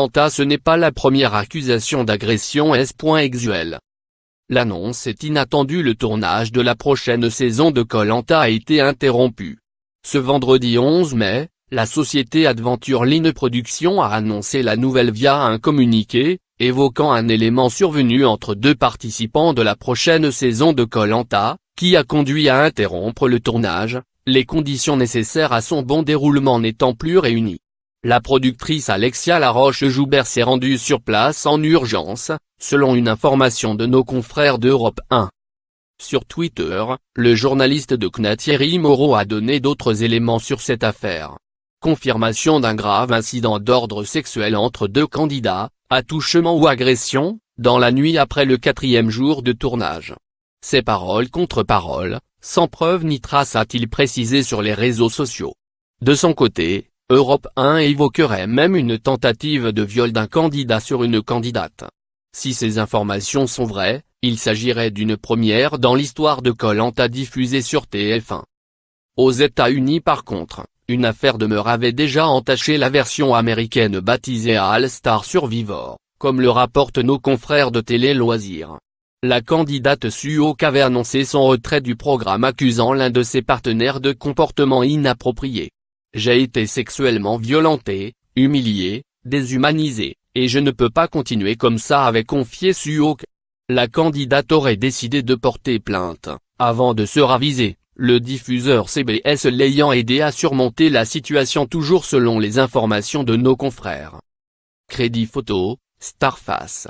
Ce n'est pas la première accusation d'agression sexuelle. L'annonce est inattendue. Le tournage de la prochaine saison de Koh-Lanta a été interrompu. Ce vendredi 11 mai, la société Adventure Line Productions a annoncé la nouvelle via un communiqué, évoquant un élément survenu entre deux participants de la prochaine saison de Koh-Lanta, qui a conduit à interrompre le tournage, les conditions nécessaires à son bon déroulement n'étant plus réunies. La productrice Alexia Laroche-Joubert s'est rendue sur place en urgence, selon une information de nos confrères d'Europe 1. Sur Twitter, le journaliste de CNA Thierry Moreau a donné d'autres éléments sur cette affaire. Confirmation d'un grave incident d'ordre sexuel entre deux candidats, attouchement ou agression, dans la nuit après le 4e jour de tournage. Ces paroles contre paroles, sans preuve ni trace, a-t-il précisé sur les réseaux sociaux. De son côté, Europe 1 évoquerait même une tentative de viol d'un candidat sur une candidate. Si ces informations sont vraies, il s'agirait d'une première dans l'histoire de Koh-Lanta diffusée sur TF1. Aux États-Unis par contre, une affaire de meurtre avait déjà entaché la version américaine baptisée All Star Survivor, comme le rapportent nos confrères de Télé Loisirs. La candidate Suok avait annoncé son retrait du programme accusant l'un de ses partenaires de comportement inapproprié. « J'ai été sexuellement violentée, humiliée, déshumanisée, et je ne peux pas continuer comme ça », avait confié Suok. La candidate aurait décidé de porter plainte, avant de se raviser, le diffuseur CBS l'ayant aidé à surmonter la situation, toujours selon les informations de nos confrères. Crédit photo, Starface.